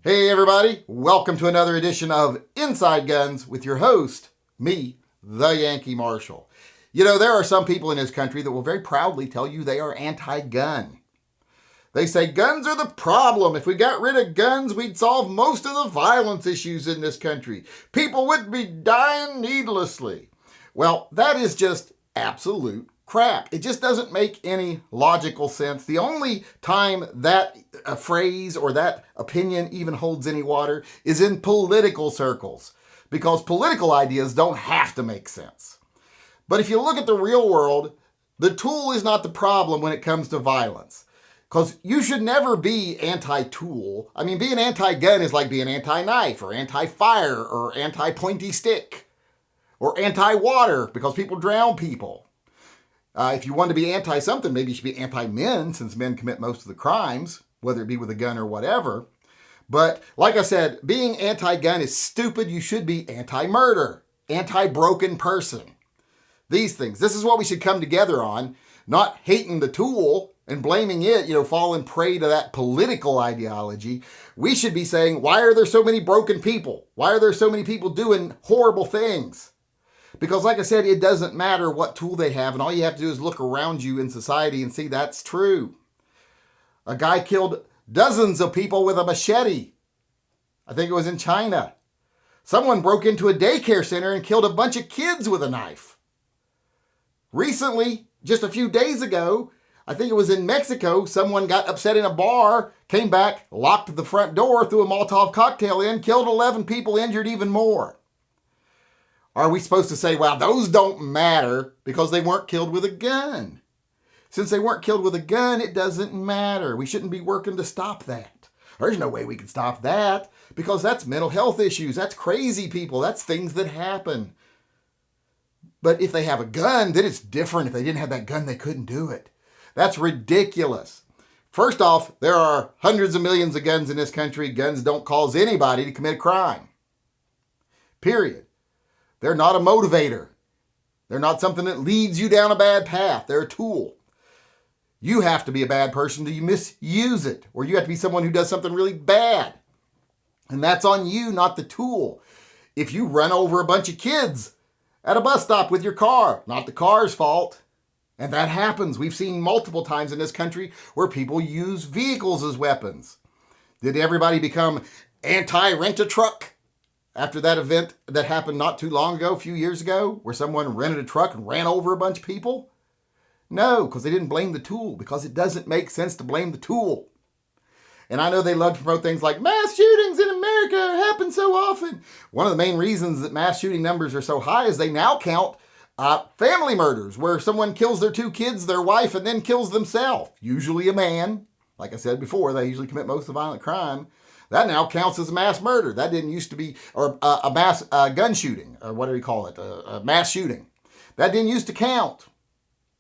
Hey everybody, welcome to another edition of Inside Guns with your host, me, the Yankee Marshal. You know, there are some people in this country that will very proudly tell you they are anti-gun. They say guns are the problem. If we got rid of guns, we'd solve most of the violence issues in this country. People wouldn't be dying needlessly. Well, that is just absolute crap. It just doesn't make any logical sense. The only time that a phrase or that opinion even holds any water is in political circles, because political ideas don't have to make sense. But if you look at the real world, the tool is not the problem when it comes to violence. Because you should never be anti-tool. I mean, being anti-gun is like being anti-knife or anti-fire or anti-pointy stick or anti-water because people drown people. If you want to be anti-something, maybe you should be anti-men, since men commit most of the crimes, whether it be with a gun or whatever. But like I said, being anti-gun is stupid. You should be anti-murder, anti-broken person. These things. This is what we should come together on, not hating the tool and blaming it, falling prey to that political ideology. We should be saying, why are there so many broken people? Why are there so many people doing horrible things? Because like I said, it doesn't matter what tool they have, and all you have to do is look around you in society and see that's true. A guy killed dozens of people with a machete. I think it was in China. Someone broke into a daycare center and killed a bunch of kids with a knife. Recently, just a few days ago, I think it was in Mexico, someone got upset in a bar, came back, locked the front door, threw a Molotov cocktail in, killed 11 people, injured even more. Are we supposed to say, well, those don't matter because they weren't killed with a gun? Since they weren't killed with a gun, it doesn't matter. We shouldn't be working to stop that. There's no way we can stop that because that's mental health issues. That's crazy people. That's things that happen. But if they have a gun, then it's different. If they didn't have that gun, they couldn't do it. That's ridiculous. First off, there are hundreds of millions of guns in this country. Guns don't cause anybody to commit a crime. Period. They're not a motivator. They're not something that leads you down a bad path. They're a tool. You have to be a bad person to misuse it, or you have to be someone who does something really bad. And that's on you, not the tool. If you run over a bunch of kids at a bus stop with your car, not the car's fault. And that happens. We've seen multiple times in this country where people use vehicles as weapons. Did everybody become anti-rent-a-truck after that event that happened not too long ago, a few years ago, where someone rented a truck and ran over a bunch of people? No, because they didn't blame the tool, because it doesn't make sense to blame the tool. And I know they love to promote things like mass shootings in America happen so often. One of the main reasons that mass shooting numbers are so high is they now count family murders, where someone kills their two kids, their wife, and then kills themselves. Usually a man. Like I said before, they usually commit most of the violent crime. That now counts as a mass murder. That didn't used to be, or a mass gun shooting, or what do we call it, a mass shooting. That didn't used to count.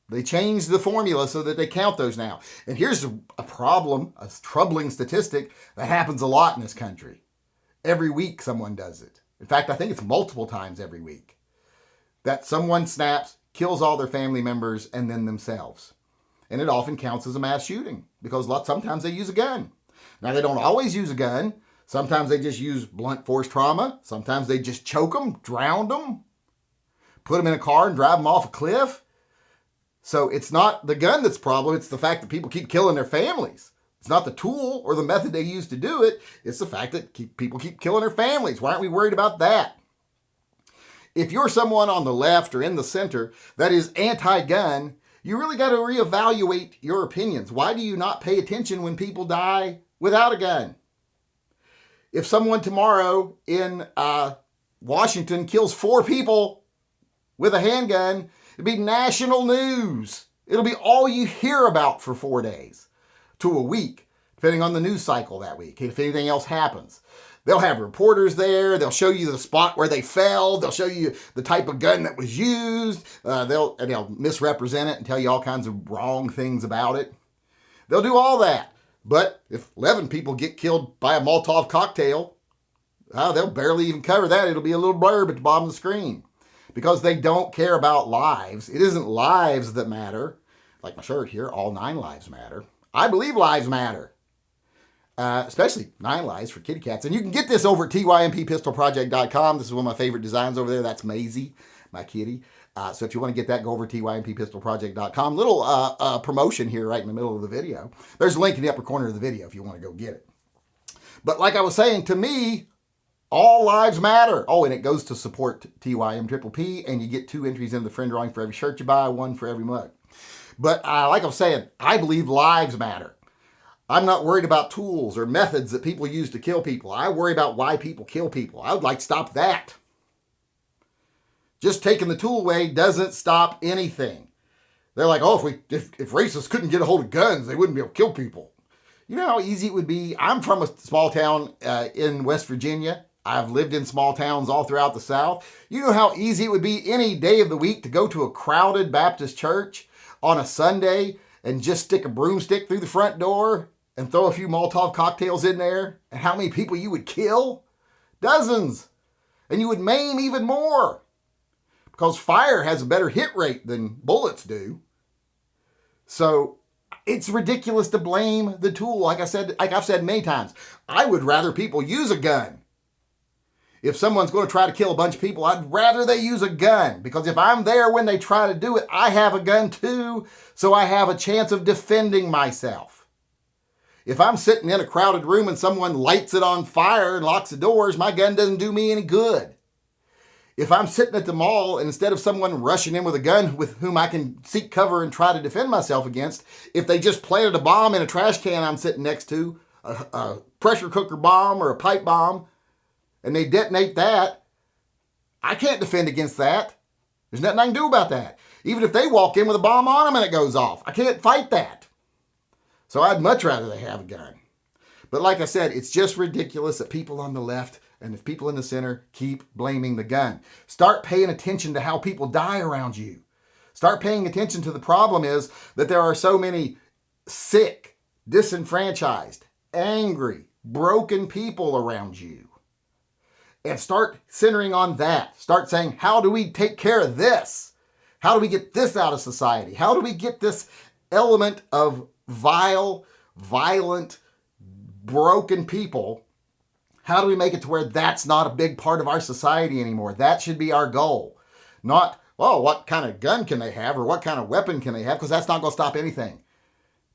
They changed the formula so that they count those now. And here's a problem, a troubling statistic that happens a lot in this country. Every week someone does it. In fact, I think it's multiple times every week. That someone snaps, kills all their family members, and then themselves. And it often counts as a mass shooting because sometimes they use a gun. Now, they don't always use a gun. Sometimes they just use blunt force trauma. Sometimes they just choke them, drown them, put them in a car and drive them off a cliff. So it's not the gun that's the problem. It's the fact that people keep killing their families. It's not the tool or the method they use to do it. It's the fact that people keep killing their families. Why aren't we worried about that? If you're someone on the left or in the center that is anti-gun, you really got to reevaluate your opinions. Why do you not pay attention when people die without a gun? If someone tomorrow in Washington kills 4 people with a handgun, it'll be national news. It'll be all you hear about for 4 days to a week, depending on the news cycle that week, if anything else happens. They'll have reporters there. They'll show you the spot where they fell. They'll show you the type of gun that was used. They'll misrepresent it and tell you all kinds of wrong things about it. They'll do all that. But if 11 people get killed by a Molotov cocktail, they'll barely even cover that. It'll be a little blurb at the bottom of the screen because they don't care about lives. It isn't lives that matter. Like my shirt here, all 9 lives matter. I believe lives matter. especially 9 Lives for kitty cats. And you can get this over at TYMPPistolProject.com. This is one of my favorite designs over there. That's Maisie, my kitty. So if you want to get that, go over to TYMPPistolProject.com. Little promotion here right in the middle of the video. There's a link in the upper corner of the video if you want to go get it. But like I was saying, to me, all lives matter. Oh, and it goes to support TYMPPP, and you get 2 entries in the friend drawing for every shirt you buy, 1 for every mug. But like I was saying, I believe lives matter. I'm not worried about tools or methods that people use to kill people. I worry about why people kill people. I would like to stop that. Just taking the tool away doesn't stop anything. They're like, oh, if racists couldn't get a hold of guns, they wouldn't be able to kill people. You know how easy it would be? I'm from a small town in West Virginia. I've lived in small towns all throughout the South. You know how easy it would be any day of the week to go to a crowded Baptist church on a Sunday and just stick a broomstick through the front door and throw a few Molotov cocktails in there, and how many people you would kill? Dozens. And you would maim even more, because fire has a better hit rate than bullets do. So it's ridiculous to blame the tool. Like I've said many times, I would rather people use a gun. If someone's going to try to kill a bunch of people, I'd rather they use a gun, because if I'm there when they try to do it, I have a gun too, so I have a chance of defending myself. If I'm sitting in a crowded room and someone lights it on fire and locks the doors, my gun doesn't do me any good. If I'm sitting at the mall and instead of someone rushing in with a gun with whom I can seek cover and try to defend myself against, if they just planted a bomb in a trash can I'm sitting next to, a pressure cooker bomb or a pipe bomb, and they detonate that, I can't defend against that. There's nothing I can do about that. Even if they walk in with a bomb on them and it goes off, I can't fight that. So I'd much rather they have a gun. But like I said, it's just ridiculous that people on the left and the people in the center keep blaming the gun. Start paying attention to how people die around you. Start paying attention to the problem is that there are so many sick, disenfranchised, angry, broken people around you. And start centering on that. Start saying, how do we take care of this? How do we get this out of society? How do we get this element of vile, violent, broken people? How do we make it to where that's not a big part of our society anymore? That should be our goal. Not, well, what kind of gun can they have or what kind of weapon can they have? Because that's not going to stop anything.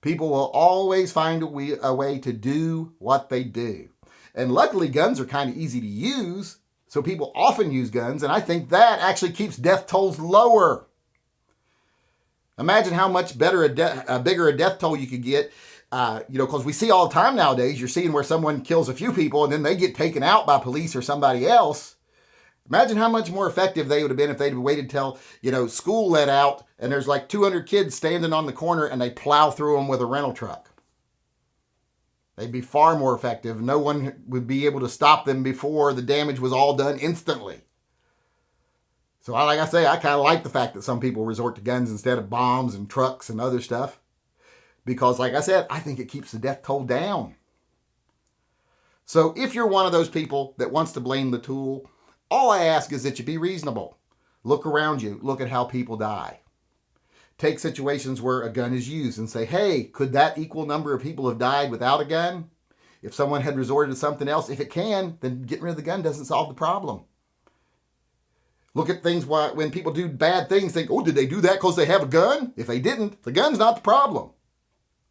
People will always find a way to do what they do. And luckily, guns are kind of easy to use, so people often use guns, and I think that actually keeps death tolls lower. Imagine how much better bigger a death toll you could get, because we see all the time nowadays, you're seeing where someone kills a few people and then they get taken out by police or somebody else. Imagine how much more effective they would have been if they'd waited till, school let out and there's like 200 kids standing on the corner and they plow through them with a rental truck. They'd be far more effective. No one would be able to stop them before the damage was all done instantly. So like I say, I kind of like the fact that some people resort to guns instead of bombs and trucks and other stuff. Because like I said, I think it keeps the death toll down. So if you're one of those people that wants to blame the tool, all I ask is that you be reasonable. Look around you. Look at how people die. Take situations where a gun is used and say, hey, could that equal number of people have died without a gun? If someone had resorted to something else, if it can, then getting rid of the gun doesn't solve the problem. Look at things when people do bad things, think, oh, did they do that because they have a gun? If they didn't, the gun's not the problem.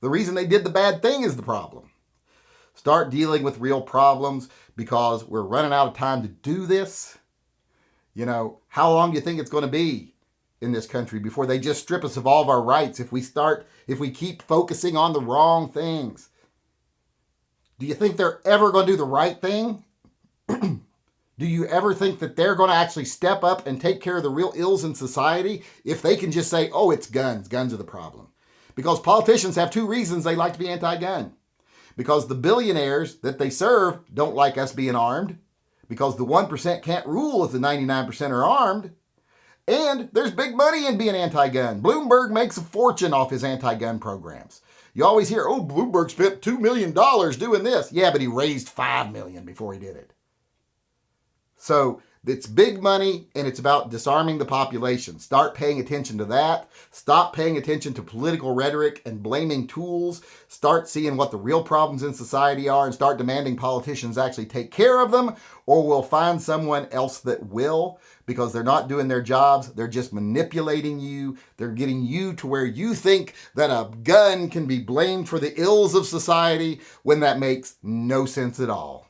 The reason they did the bad thing is the problem. Start dealing with real problems because we're running out of time to do this. How long do you think it's going to be in this country before they just strip us of all of our rights if we keep focusing on the wrong things? Do you think they're ever going to do the right thing? Do you ever think that they're going to actually step up and take care of the real ills in society if they can just say, oh, it's guns. Guns are the problem. Because politicians have 2 reasons they like to be anti-gun. Because the billionaires that they serve don't like us being armed. Because the 1% can't rule if the 99% are armed. And there's big money in being anti-gun. Bloomberg makes a fortune off his anti-gun programs. You always hear, oh, Bloomberg spent $2 million doing this. Yeah, but he raised $5 million before he did it. So It's big money, and it's about disarming the population. Start paying attention to that. Stop paying attention to political rhetoric and blaming tools. Start seeing what the real problems in society are and start demanding politicians actually take care of them, or we'll find someone else that will, because they're not doing their jobs. They're just manipulating you. They're getting you to where you think that a gun can be blamed for the ills of society when that makes no sense at all.